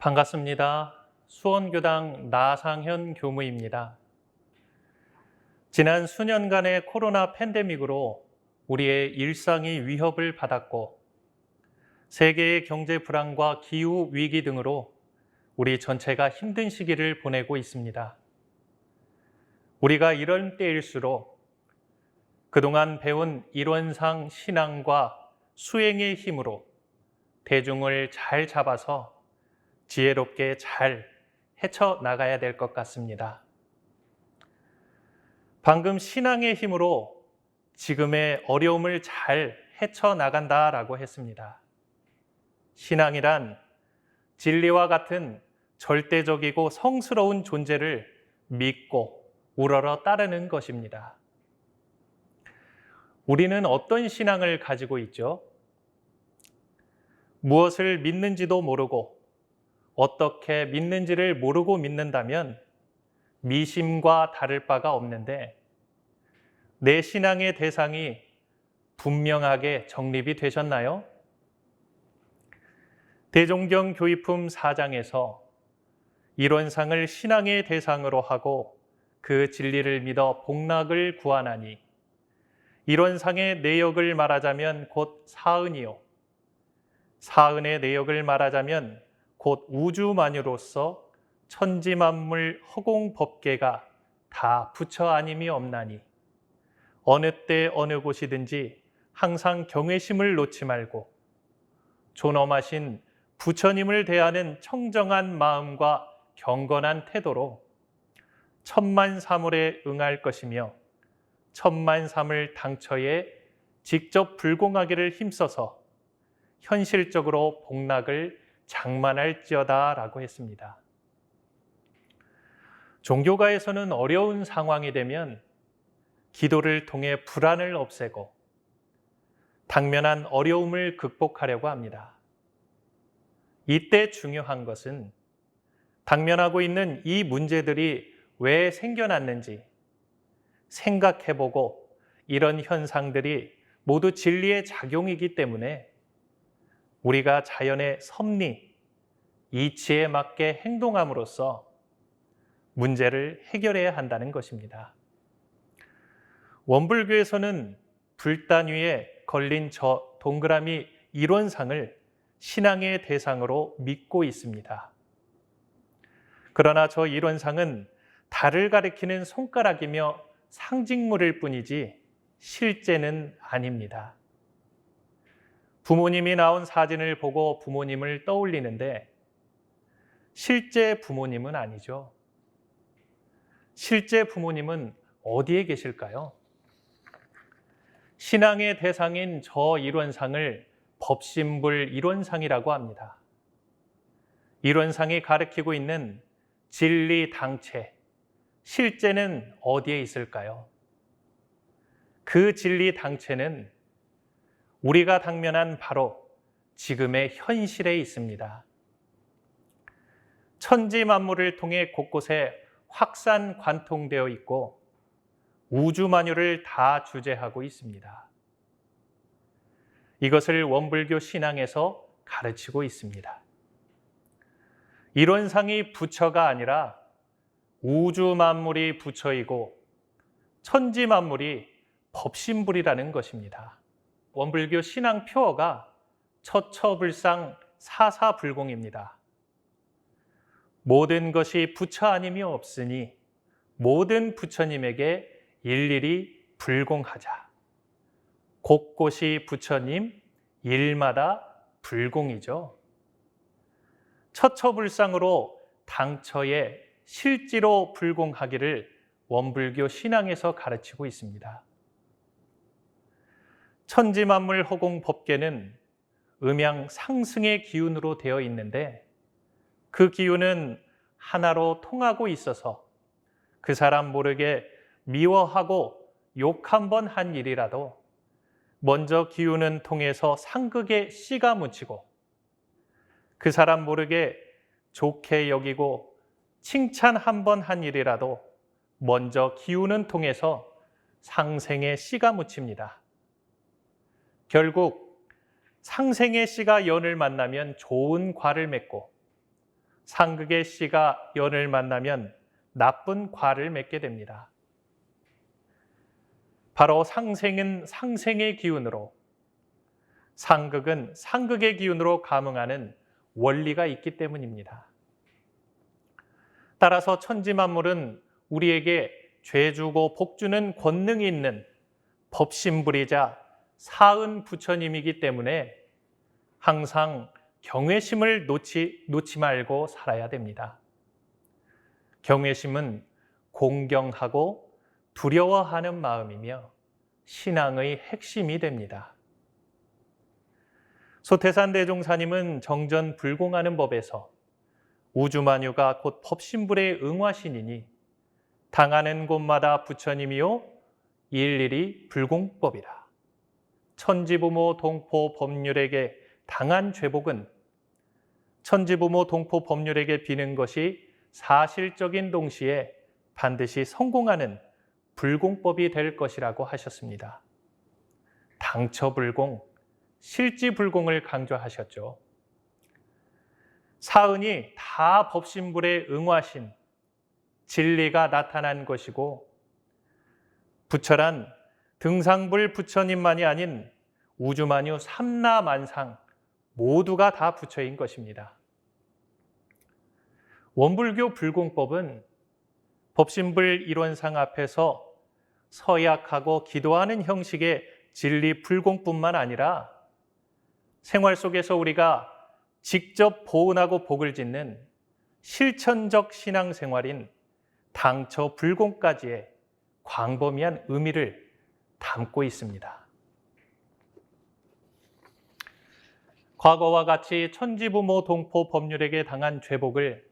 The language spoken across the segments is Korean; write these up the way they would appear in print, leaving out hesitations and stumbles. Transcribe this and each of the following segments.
반갑습니다. 수원교당 나상현 교무입니다. 지난 수년간의 코로나 팬데믹으로 우리의 일상이 위협을 받았고 세계의 경제 불안과 기후 위기 등으로 우리 전체가 힘든 시기를 보내고 있습니다. 우리가 이런 때일수록 그동안 배운 일원상 신앙과 수행의 힘으로 대중을 잘 잡아서 지혜롭게 잘 헤쳐나가야 될 것 같습니다. 방금 신앙의 힘으로 지금의 어려움을 잘 헤쳐나간다라고 했습니다. 신앙이란 진리와 같은 절대적이고 성스러운 존재를 믿고 우러러 따르는 것입니다. 우리는 어떤 신앙을 가지고 있죠? 무엇을 믿는지도 모르고 어떻게 믿는지를 모르고 믿는다면 미심과 다를 바가 없는데 내 신앙의 대상이 분명하게 정립이 되셨나요? 대종경 교의품 4장에서 일원상을 신앙의 대상으로 하고 그 진리를 믿어 복락을 구하나니 일원상의 내역을 말하자면 곧 사은이요 사은의 내역을 말하자면 곧 우주만유로서 천지만물 허공법계가 다 부처 아님이 없나니 어느 때 어느 곳이든지 항상 경외심을 놓지 말고 존엄하신 부처님을 대하는 청정한 마음과 경건한 태도로 천만사물에 응할 것이며 천만사물 당처에 직접 불공하기를 힘써서 현실적으로 복락을 장만할지어다 라고 했습니다. 종교가에서는 어려운 상황이 되면 기도를 통해 불안을 없애고 당면한 어려움을 극복하려고 합니다. 이때 중요한 것은 당면하고 있는 이 문제들이 왜 생겨났는지 생각해보고 이런 현상들이 모두 진리의 작용이기 때문에 우리가 자연의 섭리, 이치에 맞게 행동함으로써 문제를 해결해야 한다는 것입니다. 원불교에서는 불단 위에 걸린 저 동그라미 일원상을 신앙의 대상으로 믿고 있습니다. 그러나 저 일원상은 달을 가리키는 손가락이며 상징물일 뿐이지 실제는 아닙니다. 부모님이 나온 사진을 보고 부모님을 떠올리는데 실제 부모님은 아니죠. 실제 부모님은 어디에 계실까요? 신앙의 대상인 저 일원상을 법신불 일원상이라고 합니다. 일원상이 가리키고 있는 진리 당체, 실제는 어디에 있을까요? 그 진리 당체는 우리가 당면한 바로 지금의 현실에 있습니다. 천지 만물을 통해 곳곳에 확산 관통되어 있고 우주 만유를 다 주재하고 있습니다. 이것을 원불교 신앙에서 가르치고 있습니다. 일원상이 부처가 아니라 우주 만물이 부처이고 천지 만물이 법신불이라는 것입니다. 원불교 신앙 표어가 처처불상 사사불공입니다. 모든 것이 부처 아님이 없으니 모든 부처님에게 일일이 불공하자. 곳곳이 부처님, 일마다 불공이죠. 처처불상으로 당처에 실지로 불공하기를 원불교 신앙에서 가르치고 있습니다. 천지만물 허공법계는 음양 상승의 기운으로 되어 있는데 그 기운은 하나로 통하고 있어서 그 사람 모르게 미워하고 욕 한 번 한 일이라도 먼저 기운은 통해서 상극에 씨가 묻히고 그 사람 모르게 좋게 여기고 칭찬 한 번 한 일이라도 먼저 기운은 통해서 상생에 씨가 묻힙니다. 결국 상생의 씨가 연을 만나면 좋은 과를 맺고 상극의 씨가 연을 만나면 나쁜 과를 맺게 됩니다. 바로 상생은 상생의 기운으로, 상극은 상극의 기운으로 감응하는 원리가 있기 때문입니다. 따라서 천지만물은 우리에게 죄 주고 복 주는 권능이 있는 법신불이자 사은 부처님이기 때문에 항상 경외심을 놓지 말고 살아야 됩니다. 경외심은 공경하고 두려워하는 마음이며 신앙의 핵심이 됩니다. 소태산 대종사님은 정전불공하는 법에서 우주만유가 곧 법신불의 응화신이니 당하는 곳마다 부처님이요 일일이 불공법이라. 천지부모 동포 법률에게 당한 죄복은 천지부모 동포 법률에게 비는 것이 사실적인 동시에 반드시 성공하는 불공법이 될 것이라고 하셨습니다. 당처불공, 실지불공을 강조하셨죠. 사은이 다 법신불의 응화신, 진리가 나타난 것이고 부처란 등상불 부처님만이 아닌 우주만유 삼라만상 모두가 다 부처인 것입니다. 원불교 불공법은 법신불 일원상 앞에서 서약하고 기도하는 형식의 진리 불공뿐만 아니라 생활 속에서 우리가 직접 보은하고 복을 짓는 실천적 신앙생활인 당처 불공까지의 광범위한 의미를 담고 있습니다. 과거와 같이 천지부모 동포 법률에게 당한 죄복을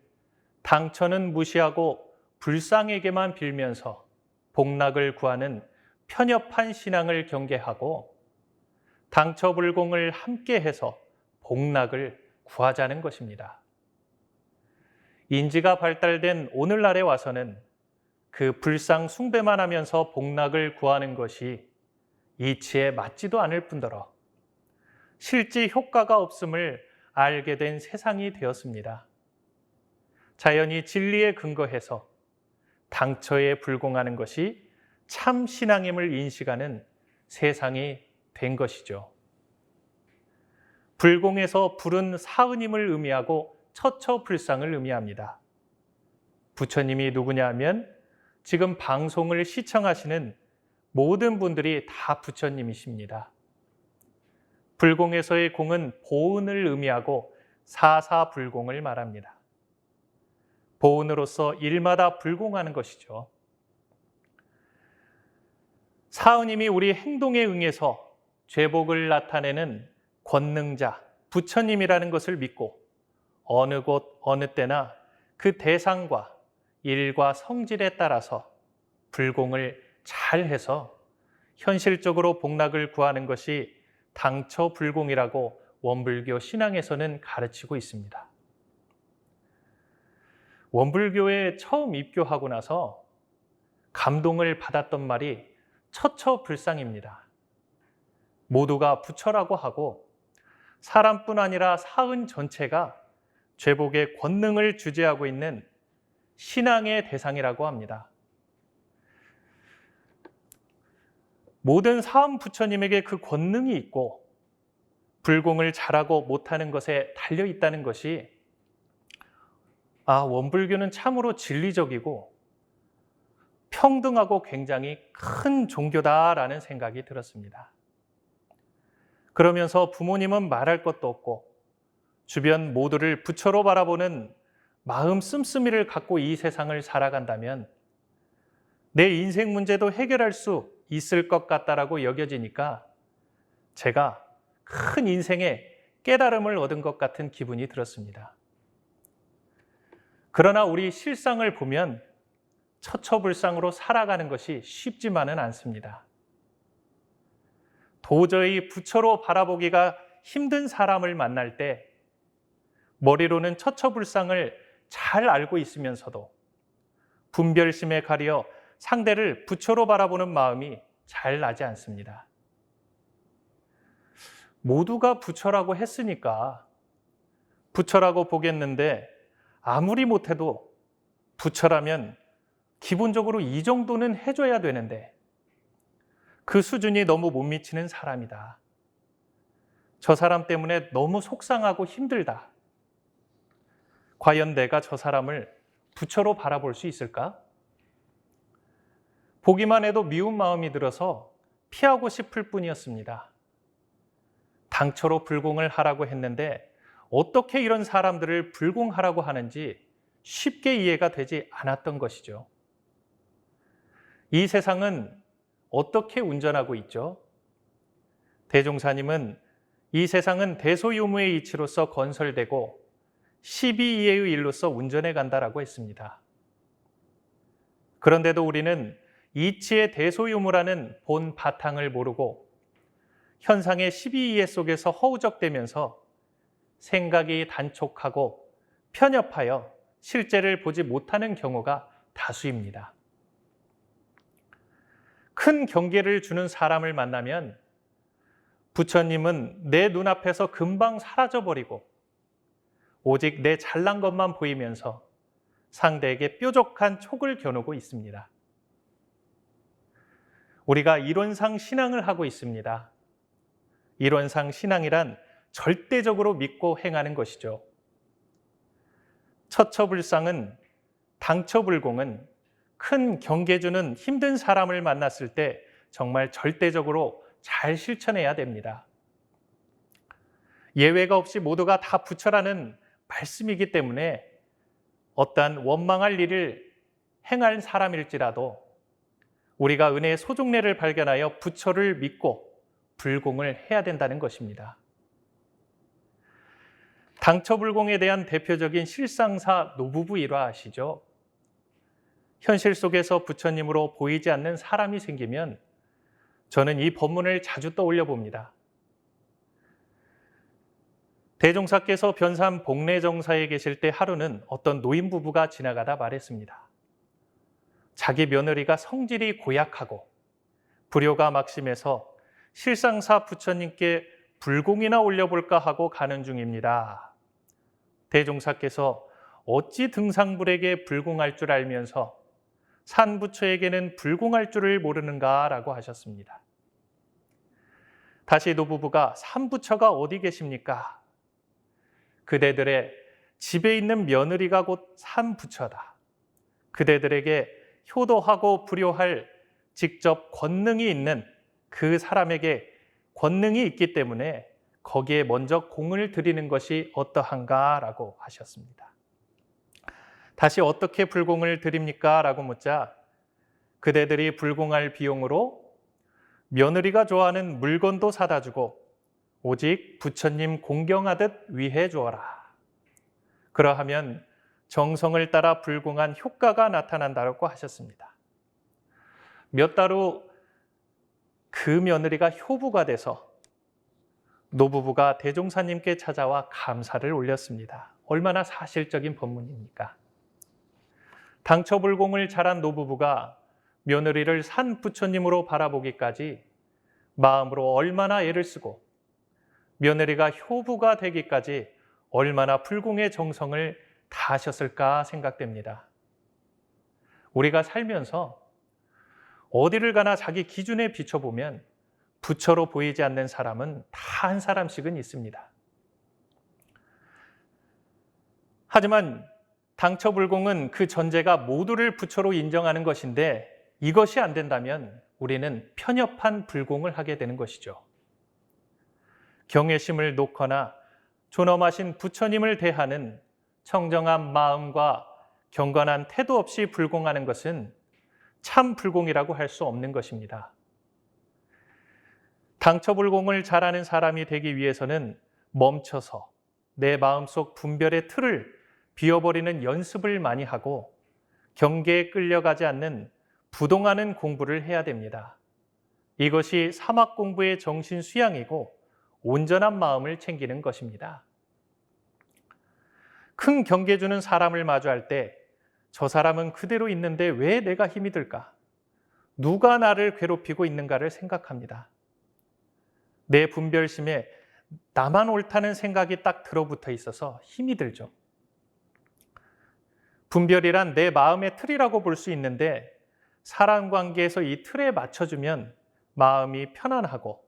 당처는 무시하고 불상에게만 빌면서 복락을 구하는 편협한 신앙을 경계하고 당처불공을 함께해서 복락을 구하자는 것입니다. 인지가 발달된 오늘날에 와서는 그 불상 숭배만 하면서 복락을 구하는 것이 이치에 맞지도 않을 뿐더러 실제 효과가 없음을 알게 된 세상이 되었습니다. 자연히 진리에 근거해서 당처에 불공하는 것이 참 신앙임을 인식하는 세상이 된 것이죠. 불공에서 불은 사은임을 의미하고 처처불상을 의미합니다. 부처님이 누구냐 하면 지금 방송을 시청하시는 모든 분들이 다 부처님이십니다. 불공에서의 공은 보은을 의미하고 사사불공을 말합니다. 보은으로서 일마다 불공하는 것이죠. 사은임이 우리 행동에 응해서 죄복을 나타내는 권능자, 부처님이라는 것을 믿고 어느 곳, 어느 때나 그 대상과 일과 성질에 따라서 불공을 잘 해서 현실적으로 복락을 구하는 것이 당처 불공이라고 원불교 신앙에서는 가르치고 있습니다. 원불교에 처음 입교하고 나서 감동을 받았던 말이 처처불상입니다. 모두가 부처라고 하고 사람뿐 아니라 사은 전체가 죄복의 권능을 주재하고 있는 신앙의 대상이라고 합니다. 모든 사은 부처님에게 그 권능이 있고 불공을 잘하고 못하는 것에 달려 있다는 것이 원불교는 참으로 진리적이고 평등하고 굉장히 큰 종교다라는 생각이 들었습니다. 그러면서 부모님은 말할 것도 없고 주변 모두를 부처로 바라보는 마음 씀씀이를 갖고 이 세상을 살아간다면 내 인생 문제도 해결할 수 있을 것 같다라고 여겨지니까 제가 큰 인생의 깨달음을 얻은 것 같은 기분이 들었습니다. 그러나 우리 실상을 보면 처처불상으로 살아가는 것이 쉽지만은 않습니다. 도저히 부처로 바라보기가 힘든 사람을 만날 때 머리로는 처처불상을 잘 알고 있으면서도 분별심에 가려 상대를 부처로 바라보는 마음이 잘 나지 않습니다. 모두가 부처라고 했으니까 부처라고 보겠는데 아무리 못해도 부처라면 기본적으로 이 정도는 해줘야 되는데 그 수준이 너무 못 미치는 사람이다. 저 사람 때문에 너무 속상하고 힘들다. 과연 내가 저 사람을 부처로 바라볼 수 있을까? 보기만 해도 미운 마음이 들어서 피하고 싶을 뿐이었습니다. 당초로 불공을 하라고 했는데 어떻게 이런 사람들을 불공하라고 하는지 쉽게 이해가 되지 않았던 것이죠. 이 세상은 어떻게 운전하고 있죠? 대종사님은 이 세상은 대소유무의 이치로서 건설되고 시비이해의 일로서 운전해 간다라고 했습니다. 그런데도 우리는 이치의 대소유무라는 본 바탕을 모르고 현상의 시비이해 속에서 허우적대면서 생각이 단촉하고 편협하여 실제를 보지 못하는 경우가 다수입니다. 큰 경계를 주는 사람을 만나면 부처님은 내 눈앞에서 금방 사라져버리고 오직 내 잘난 것만 보이면서 상대에게 뾰족한 촉을 겨누고 있습니다. 우리가 이론상 신앙을 하고 있습니다. 이론상 신앙이란 절대적으로 믿고 행하는 것이죠. 처처불상은 당처불공은 큰 경계주는 힘든 사람을 만났을 때 정말 절대적으로 잘 실천해야 됩니다. 예외가 없이 모두가 다 부처라는 말씀이기 때문에 어떠한 원망할 일을 행할 사람일지라도 우리가 은혜의 소중례를 발견하여 부처를 믿고 불공을 해야 된다는 것입니다. 당처불공에 대한 대표적인 실상사 노부부 일화 아시죠? 현실 속에서 부처님으로 보이지 않는 사람이 생기면 저는 이 법문을 자주 떠올려 봅니다. 대종사께서 변산 복례정사에 계실 때 하루는 어떤 노인 부부가 지나가다 말했습니다. 자기 며느리가 성질이 고약하고 불효가 막심해서 실상사 부처님께 불공이나 올려볼까 하고 가는 중입니다. 대종사께서 어찌 등상불에게 불공할 줄 알면서 산부처에게는 불공할 줄을 모르는가라고 하셨습니다. 다시 노부부가 산부처가 어디 계십니까? 그대들의 집에 있는 며느리가 곧 산부처다. 그대들에게 효도하고 불효할 직접 권능이 있는 그 사람에게 권능이 있기 때문에 거기에 먼저 공을 드리는 것이 어떠한가라고 하셨습니다. 다시 어떻게 불공을 드립니까? 라고 묻자 그대들이 불공할 비용으로 며느리가 좋아하는 물건도 사다 주고 오직 부처님 공경하듯 위해 주어라. 그러하면 정성을 따라 불공한 효과가 나타난다고 하셨습니다. 몇 달 후 그 며느리가 효부가 돼서 노부부가 대종사님께 찾아와 감사를 올렸습니다. 얼마나 사실적인 법문입니까? 당처불공을 잘한 노부부가 며느리를 산 부처님으로 바라보기까지 마음으로 얼마나 애를 쓰고 며느리가 효부가 되기까지 얼마나 불공의 정성을 다하셨을까 생각됩니다. 우리가 살면서 어디를 가나 자기 기준에 비춰보면 부처로 보이지 않는 사람은 다 한 사람씩은 있습니다. 하지만 당처불공은 그 전제가 모두를 부처로 인정하는 것인데 이것이 안 된다면 우리는 편협한 불공을 하게 되는 것이죠. 경외심을 놓거나 존엄하신 부처님을 대하는 청정한 마음과 경건한 태도 없이 불공하는 것은 참 불공이라고 할 수 없는 것입니다. 당처불공을 잘하는 사람이 되기 위해서는 멈춰서 내 마음속 분별의 틀을 비워버리는 연습을 많이 하고 경계에 끌려가지 않는 부동하는 공부를 해야 됩니다. 이것이 사막 공부의 정신 수양이고 온전한 마음을 챙기는 것입니다. 큰 경계 주는 사람을 마주할 때 저 사람은 그대로 있는데 왜 내가 힘이 들까? 누가 나를 괴롭히고 있는가를 생각합니다. 내 분별심에 나만 옳다는 생각이 딱 들어붙어 있어서 힘이 들죠. 분별이란 내 마음의 틀이라고 볼 수 있는데 사람 관계에서 이 틀에 맞춰주면 마음이 편안하고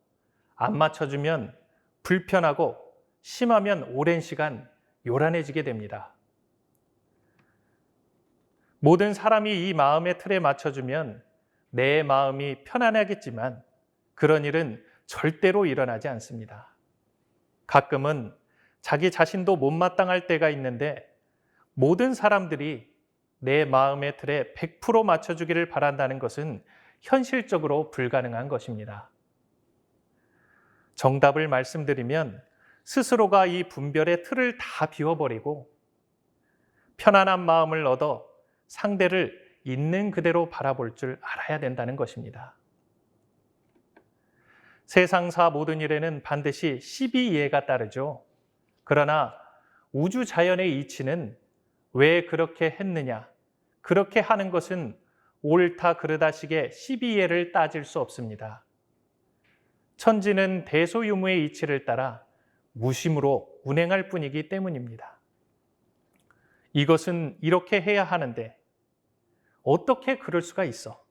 안 맞춰주면 불편하고 심하면 오랜 시간 요란해지게 됩니다. 모든 사람이 이 마음의 틀에 맞춰주면 내 마음이 편안하겠지만 그런 일은 절대로 일어나지 않습니다. 가끔은 자기 자신도 못마땅할 때가 있는데 모든 사람들이 내 마음의 틀에 100% 맞춰주기를 바란다는 것은 현실적으로 불가능한 것입니다. 정답을 말씀드리면 스스로가 이 분별의 틀을 다 비워버리고 편안한 마음을 얻어 상대를 있는 그대로 바라볼 줄 알아야 된다는 것입니다. 세상사 모든 일에는 반드시 시비이해가 따르죠. 그러나 우주 자연의 이치는 왜 그렇게 했느냐, 그렇게 하는 것은 옳다 그르다식의 시비이해를 따질 수 없습니다. 천지는 대소유무의 이치를 따라 무심으로 운행할 뿐이기 때문입니다. 이것은 이렇게 해야 하는데 어떻게 그럴 수가 있어?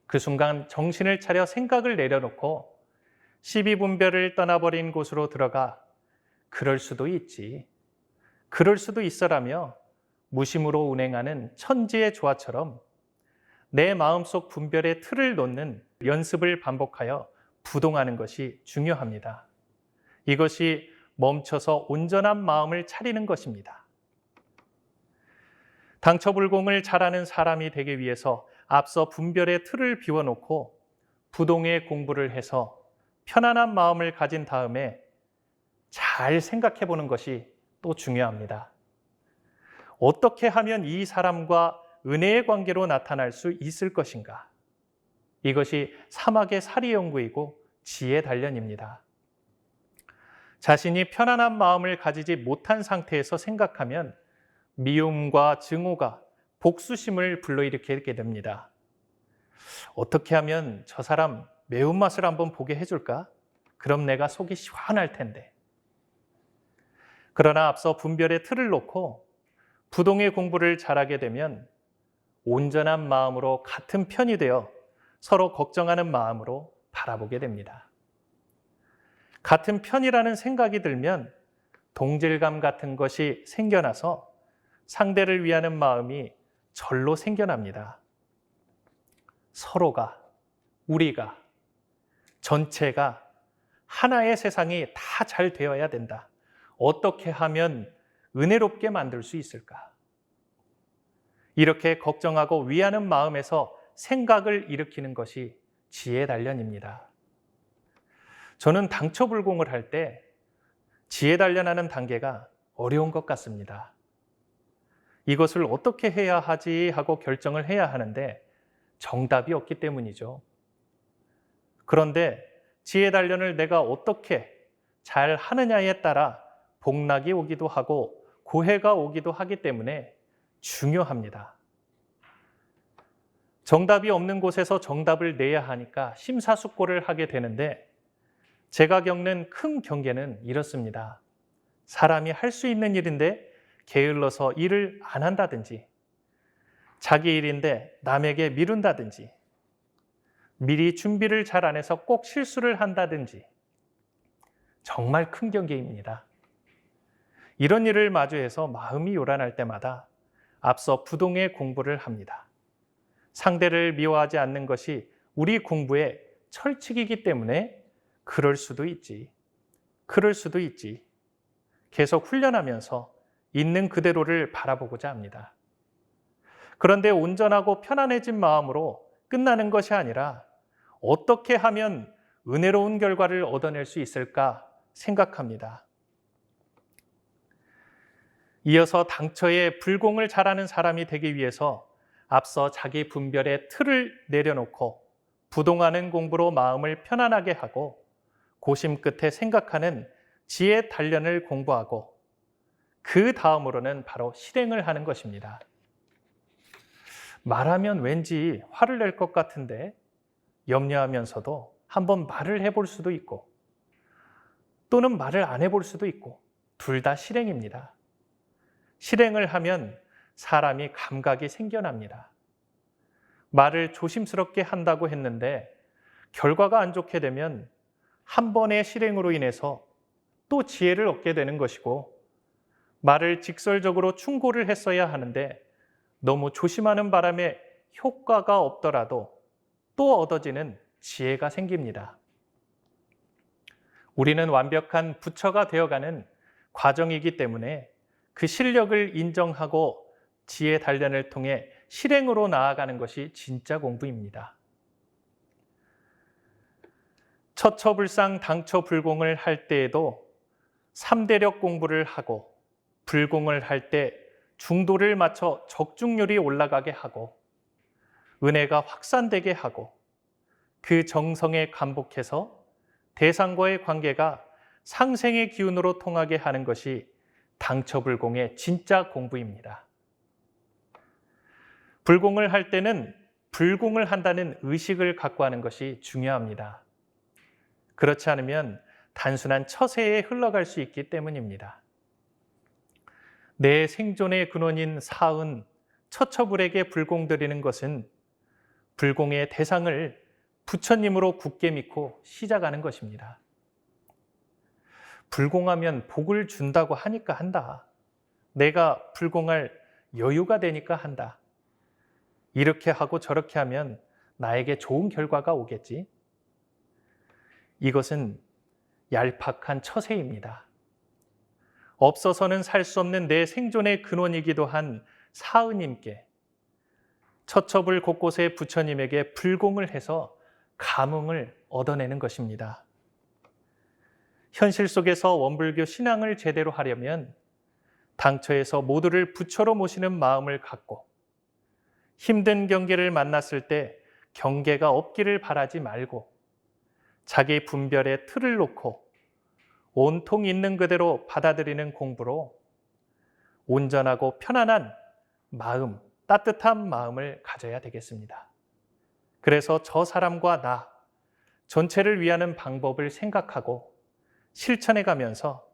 그 순간 정신을 차려 생각을 내려놓고 시비분별을 떠나버린 곳으로 들어가 그럴 수도 있지, 그럴 수도 있어라며 무심으로 운행하는 천지의 조화처럼 내 마음속 분별의 틀을 놓는 연습을 반복하여 부동하는 것이 중요합니다. 이것이 멈춰서 온전한 마음을 차리는 것입니다. 당처불공을 잘하는 사람이 되기 위해서 앞서 분별의 틀을 비워놓고 부동의 공부를 해서 편안한 마음을 가진 다음에 잘 생각해 보는 것이 또 중요합니다. 어떻게 하면 이 사람과 은혜의 관계로 나타날 수 있을 것인가? 이것이 사막의 사리연구이고 지혜 단련입니다. 자신이 편안한 마음을 가지지 못한 상태에서 생각하면 미움과 증오가 복수심을 불러일으키게 됩니다. 어떻게 하면 저 사람 매운맛을 한번 보게 해줄까? 그럼 내가 속이 시원할 텐데. 그러나 앞서 분별의 틀을 놓고 부동의 공부를 잘하게 되면 온전한 마음으로 같은 편이 되어 서로 걱정하는 마음으로 바라보게 됩니다. 같은 편이라는 생각이 들면 동질감 같은 것이 생겨나서 상대를 위하는 마음이 절로 생겨납니다. 서로가, 우리가, 전체가 하나의 세상이 다 잘 되어야 된다. 어떻게 하면 은혜롭게 만들 수 있을까? 이렇게 걱정하고 위하는 마음에서 생각을 일으키는 것이 지혜 단련입니다. 저는 당처불공을 할 때 지혜 단련하는 단계가 어려운 것 같습니다. 이것을 어떻게 해야 하지 하고 결정을 해야 하는데 정답이 없기 때문이죠. 그런데 지혜 단련을 내가 어떻게 잘 하느냐에 따라 복락이 오기도 하고 고해가 오기도 하기 때문에 중요합니다. 정답이 없는 곳에서 정답을 내야 하니까 심사숙고를 하게 되는데 제가 겪는 큰 경계는 이렇습니다. 사람이 할 수 있는 일인데 게을러서 일을 안 한다든지 자기 일인데 남에게 미룬다든지 미리 준비를 잘 안 해서 꼭 실수를 한다든지 정말 큰 경계입니다. 이런 일을 마주해서 마음이 요란할 때마다 앞서 부동의 공부를 합니다. 상대를 미워하지 않는 것이 우리 공부의 철칙이기 때문에 그럴 수도 있지, 그럴 수도 있지. 계속 훈련하면서 있는 그대로를 바라보고자 합니다. 그런데 온전하고 편안해진 마음으로 끝나는 것이 아니라 어떻게 하면 은혜로운 결과를 얻어낼 수 있을까 생각합니다. 이어서 당처에 불공을 잘하는 사람이 되기 위해서 앞서 자기 분별의 틀을 내려놓고 부동하는 공부로 마음을 편안하게 하고 고심 끝에 생각하는 지혜 단련을 공부하고 그 다음으로는 바로 실행을 하는 것입니다. 말하면 왠지 화를 낼 것 같은데 염려하면서도 한번 말을 해볼 수도 있고 또는 말을 안 해볼 수도 있고 둘 다 실행입니다. 실행을 하면 사람이 감각이 생겨납니다. 말을 조심스럽게 한다고 했는데 결과가 안 좋게 되면 한 번의 실행으로 인해서 또 지혜를 얻게 되는 것이고, 말을 직설적으로 충고를 했어야 하는데 너무 조심하는 바람에 효과가 없더라도 또 얻어지는 지혜가 생깁니다. 우리는 완벽한 부처가 되어가는 과정이기 때문에 그 실력을 인정하고 지혜 단련을 통해 실행으로 나아가는 것이 진짜 공부입니다. 처처불상 당처불공을 할 때에도 3대력 공부를 하고, 불공을 할 때 중도를 맞춰 적중률이 올라가게 하고, 은혜가 확산되게 하고, 그 정성에 감복해서 대상과의 관계가 상생의 기운으로 통하게 하는 것이 당처불공의 진짜 공부입니다. 불공을 할 때는 불공을 한다는 의식을 갖고 하는 것이 중요합니다. 그렇지 않으면 단순한 처세에 흘러갈 수 있기 때문입니다. 내 생존의 근원인 사은, 처처불에게 불공 드리는 것은 불공의 대상을 부처님으로 굳게 믿고 시작하는 것입니다. 불공하면 복을 준다고 하니까 한다. 내가 불공할 여유가 되니까 한다. 이렇게 하고 저렇게 하면 나에게 좋은 결과가 오겠지. 이것은 얄팍한 처세입니다. 없어서는 살 수 없는 내 생존의 근원이기도 한 사은님께, 처처불 곳곳의 부처님에게 불공을 해서 감흥을 얻어내는 것입니다. 현실 속에서 원불교 신앙을 제대로 하려면 당처에서 모두를 부처로 모시는 마음을 갖고, 힘든 경계를 만났을 때 경계가 없기를 바라지 말고 자기 분별의 틀을 놓고 온통 있는 그대로 받아들이는 공부로 온전하고 편안한 마음, 따뜻한 마음을 가져야 되겠습니다. 그래서 저 사람과 나 전체를 위하는 방법을 생각하고 실천해 가면서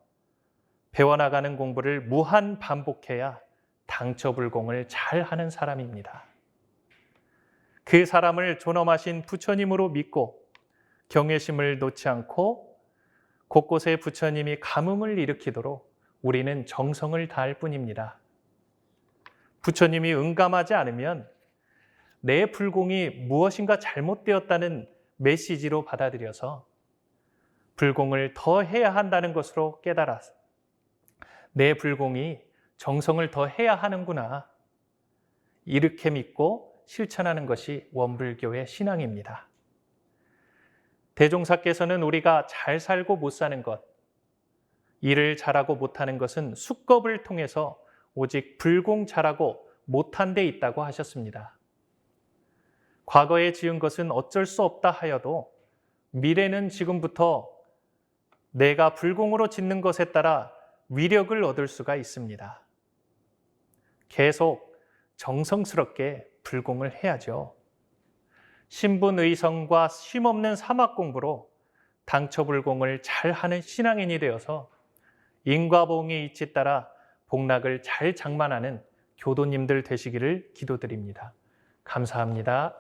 배워나가는 공부를 무한 반복해야 당처불공을 잘 하는 사람입니다. 그 사람을 존엄하신 부처님으로 믿고 경외심을 놓지 않고 곳곳에 부처님이 감흥을 일으키도록 우리는 정성을 다할 뿐입니다. 부처님이 응감하지 않으면 내 불공이 무엇인가 잘못되었다는 메시지로 받아들여서 불공을 더 해야 한다는 것으로 깨달아서 내 불공이 정성을 더 해야 하는구나, 이렇게 믿고 실천하는 것이 원불교의 신앙입니다. 대종사께서는 우리가 잘 살고 못 사는 것, 일을 잘하고 못하는 것은 수겁을 통해서 오직 불공 잘하고 못한 데 있다고 하셨습니다. 과거에 지은 것은 어쩔 수 없다 하여도 미래는 지금부터 내가 불공으로 짓는 것에 따라 위력을 얻을 수가 있습니다. 계속 정성스럽게 불공을 해야죠. 신분의성과 쉼없는 사막 공부로 당처불공을 잘하는 신앙인이 되어서 인과보응의 이치 따라 복락을 잘 장만하는 교도님들 되시기를 기도드립니다. 감사합니다.